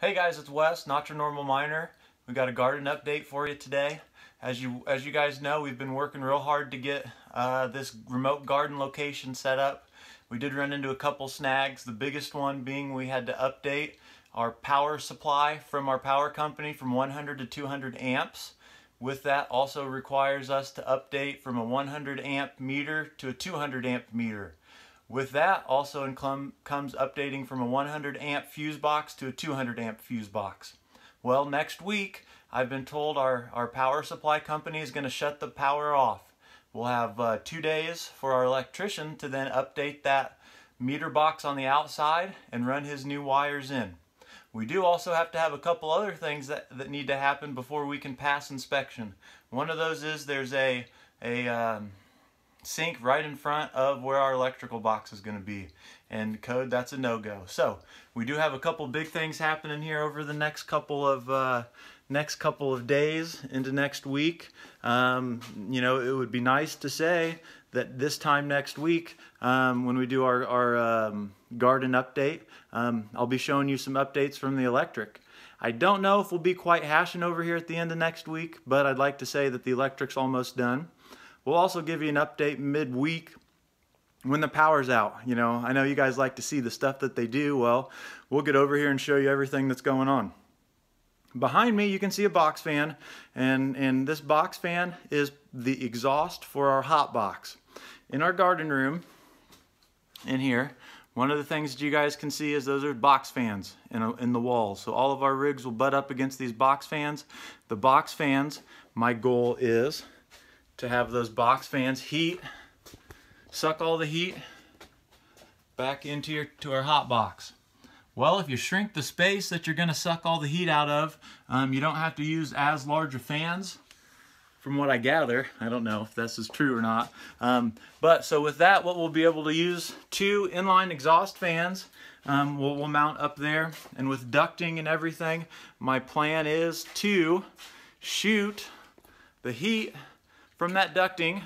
Hey guys, it's Wes, Not Your Normal Miner. We got a garden update for you today. As you guys know, we've been working real hard to get this remote garden location set up. We did run into a couple snags, the biggest one being we had to update our power supply from our power company from 100 to 200 amps. With that also requires us to update from a 100 amp meter to a 200 amp meter. With that also comes updating from a 100 amp fuse box to a 200 amp fuse box. Well, next week I've been told our power supply company is going to shut the power off. We'll have 2 days for our electrician to then update that meter box on the outside and run his new wires in. We do also have to have a couple other things that need to happen before we can pass inspection. One of those is there's a sink right in front of where our electrical box is going to be, and code, that's a no-go. So we do have a couple big things happening here over the next couple of days into next week. You know, it would be nice to say that this time next week, when we do our garden update, I'll be showing you some updates from the electric. I don't know if we'll be quite hashing over here at the end of next week, but I'd like to say that the electric's almost done. We'll also give you an update midweek when the power's out. You know, I know you guys like to see the stuff that they do. Well, we'll get over here and show you everything that's going on. Behind me you can see a box fan, and this box fan is the exhaust for our hot box. In our garden room, in here, one of the things that you guys can see is those are box fans in the walls. So all of our rigs will butt up against these box fans. The box fans, my goal is to have those box fans suck all the heat back into our hot box. Well, if you shrink the space that you're going to suck all the heat out of, you don't have to use as large of fans, from what I gather. I don't know if this is true or not. But so with that, what we'll be able to use 2 inline exhaust fans. We'll mount up there, and with ducting and everything, my plan is to shoot the heat from that ducting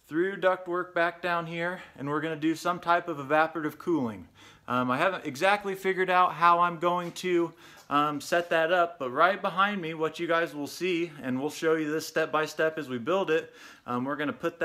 through ductwork back down here, and we're going to do some type of evaporative cooling. I haven't exactly figured out how I'm going to set that up, but right behind me, what you guys will see, and we'll show you this step by step as we build it, we're going to put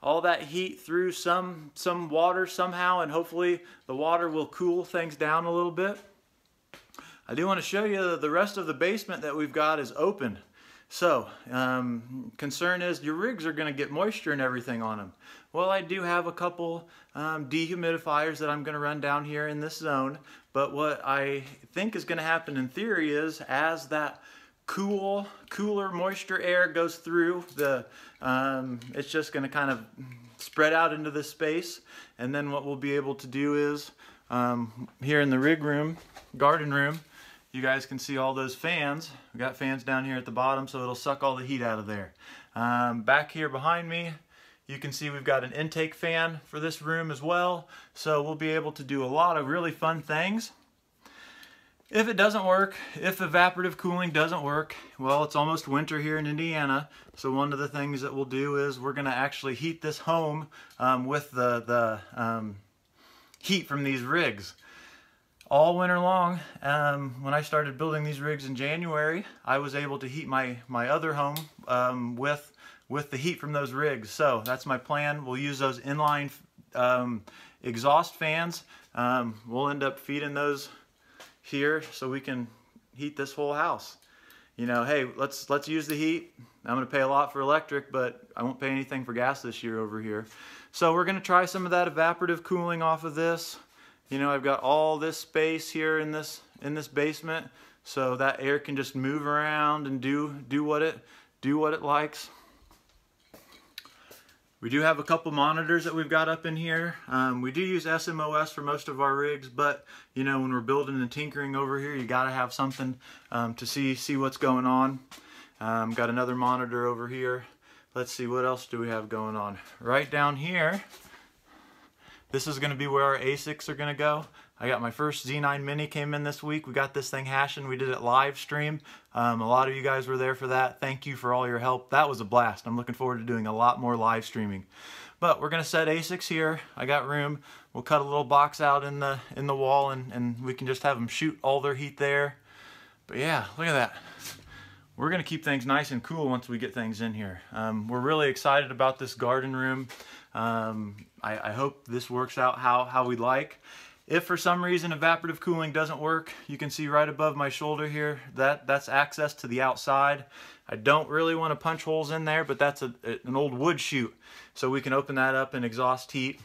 all that heat through some water somehow, and hopefully the water will cool things down a little bit. I do want to show you the rest of the basement that we've got is open. So, concern is your rigs are going to get moisture and everything on them. Well, I do have a couple dehumidifiers that I'm going to run down here in this zone, but what I think is going to happen in theory is as that cooler moisture air goes through, it's just going to kind of spread out into this space, and then what we'll be able to do is, here in the rig room, garden room, you guys can see all those fans. We got fans down here at the bottom, so it'll suck all the heat out of there. Back here behind me, you can see we've got an intake fan for this room as well. So we'll be able to do a lot of really fun things. If it doesn't work, if evaporative cooling doesn't work, well, it's almost winter here in Indiana. So one of the things that we'll do is we're going to actually heat this home with the heat from these rigs. All winter long, when I started building these rigs in January, I was able to heat my other home with the heat from those rigs. So that's my plan. We'll use those inline exhaust fans. We'll end up feeding those here so we can heat this whole house. You know, hey, let's use the heat. I'm going to pay a lot for electric, but I won't pay anything for gas this year over here. So we're going to try some of that evaporative cooling off of this. You know, I've got all this space here in this basement, so that air can just move around and do what it likes. We do have a couple monitors that we've got up in here. We do use SMOS for most of our rigs, but you know, when we're building and tinkering over here, you got to have something to see what's going on. Got another monitor over here. Let's see, what else do we have going on? Right down here, this is going to be where our ASICs are going to go. I got my first Z9 Mini came in this week. We got this thing hashing. We did it live stream. A lot of you guys were there for that. Thank you for all your help. That was a blast. I'm looking forward to doing a lot more live streaming. But we're gonna set ASICs here. I got room. We'll cut a little box out in the wall, and we can just have them shoot all their heat there. But yeah, look at that. We're gonna keep things nice and cool once we get things in here. We're really excited about this garden room. I hope this works out how we like. If for some reason evaporative cooling doesn't work, you can see right above my shoulder here, that's access to the outside. I don't really want to punch holes in there, but that's an old wood chute, so we can open that up and exhaust heat.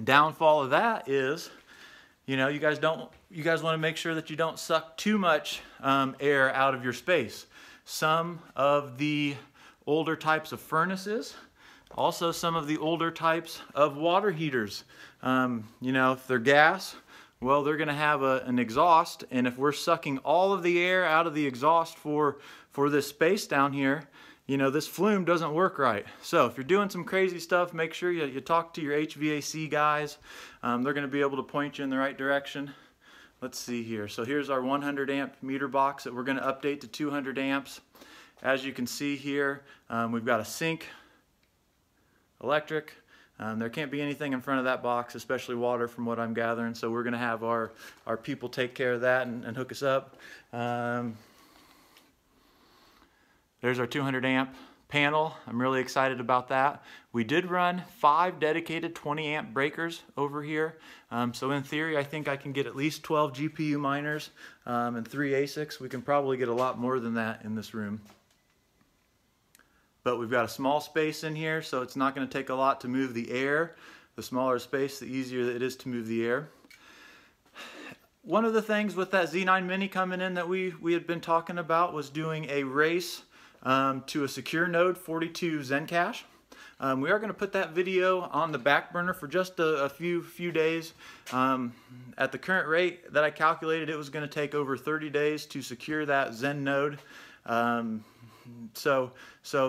Downfall of that is, you know, you guys want to make sure that you don't suck too much air out of your space. Some of the older types of furnaces, also some of the older types of water heaters, you know, if they're gas, well, they're going to have an exhaust, and if we're sucking all of the air out of the exhaust for this space down here, you know, this flume doesn't work right. So if you're doing some crazy stuff, make sure you talk to your HVAC guys. They're going to be able to point you in the right direction. Let's see here. So here's our 100 amp meter box that we're going to update to 200 amps. As you can see here, we've got a sink, electric. There can't be anything in front of that box, especially water from what I'm gathering. So we're going to have our people take care of that and hook us up. There's our 200 amp panel. I'm really excited about that. We did run 5 dedicated 20 amp breakers over here. So in theory, I think I can get at least 12 GPU miners and 3 ASICs. We can probably get a lot more than that in this room. But we've got a small space in here, so it's not going to take a lot to move the air. The smaller space, the easier it is to move the air. One of the things with that Z9 Mini coming in that we had been talking about was doing a race to a secure node 42 Zen cache. We are going to put that video on the back burner for just a few days. At the current rate that I calculated, it was going to take over 30 days to secure that Zen node. So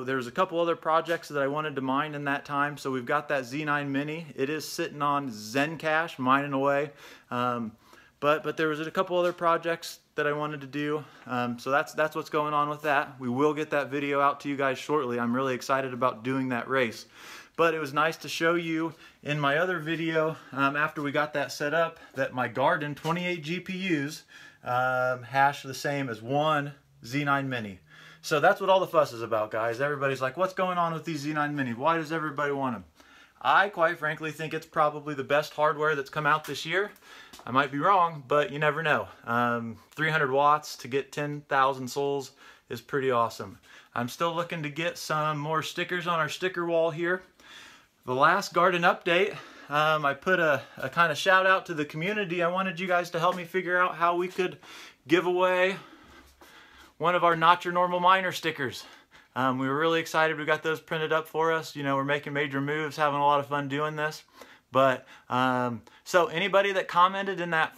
there's a couple other projects that I wanted to mine in that time. So we've got that Z9 Mini. It is sitting on Zen cache, mining away. But there was a couple other projects that I wanted to do. So that's what's going on with that. We will get that video out to you guys shortly. I'm really excited about doing that race. But it was nice to show you in my other video, after we got that set up, that my garden 28 GPUs hash the same as one Z9 Mini. So that's what all the fuss is about, guys. Everybody's like, what's going on with these Z9 Mini? Why does everybody want them? I, quite frankly, think it's probably the best hardware that's come out this year. I might be wrong, but you never know. 300 watts to get 10,000 souls is pretty awesome. I'm still looking to get some more stickers on our sticker wall here. The last garden update, I put a kind of shout out to the community. I wanted you guys to help me figure out how we could give away one of our Not Your Normal Miner stickers. We were really excited. We got those printed up for us. You know, we're making major moves, having a lot of fun doing this. But so anybody that commented in that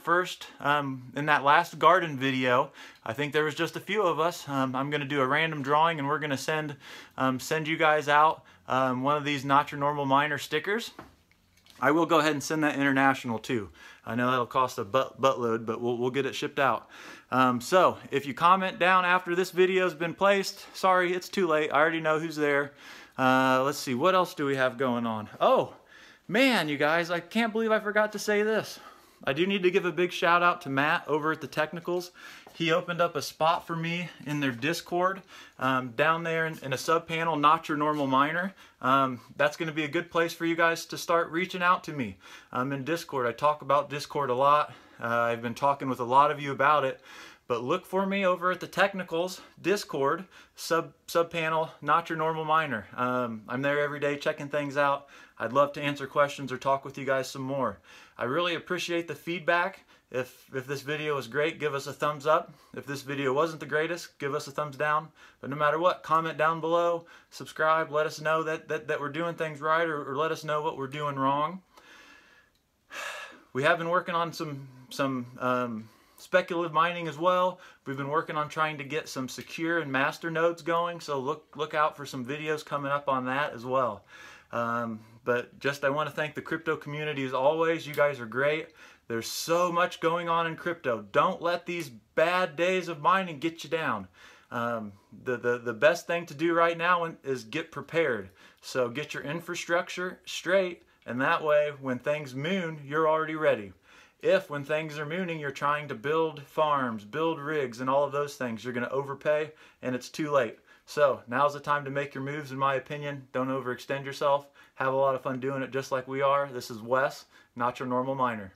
last garden video, I think there was just a few of us. I'm going to do a random drawing, and we're going to send you guys out one of these Not Your Normal Miner stickers. I will go ahead and send that international too. I know that'll cost a buttload, but we'll get it shipped out. So if you comment down after this video's been placed, sorry, it's too late. I already know who's there. Let's see, what else do we have going on? Oh, man, you guys, I can't believe I forgot to say this. I do need to give a big shout out to Matt over at the Technicals. He opened up a spot for me in their Discord down there in a sub panel, Not Your Normal Miner. That's going to be a good place for you guys to start reaching out to me. In Discord, I talk about Discord a lot. I've been talking with a lot of you about it. But look for me over at the Technicals Discord sub panel, Not Your Normal Miner. I'm there every day checking things out. I'd love to answer questions or talk with you guys some more. I really appreciate the feedback. If this video was great, give us a thumbs up. If this video wasn't the greatest, give us a thumbs down. But no matter what, comment down below, subscribe, let us know that we're doing things right, or let us know what we're doing wrong. We have been working on some speculative mining as well. We've been working on trying to get some secure and master nodes going, so look out for some videos coming up on that as well. But just I want to thank the crypto community as always. You guys are great. There's so much going on in crypto. Don't let these bad days of mining get you down. The best thing to do right now is get prepared. So get your infrastructure straight, and that way when things moon, you're already ready. If when things are mooning, you're trying to build farms, build rigs, and all of those things, you're going to overpay and it's too late. So now's the time to make your moves, in my opinion. Don't overextend yourself. Have a lot of fun doing it just like we are. This is Wes, not your normal miner.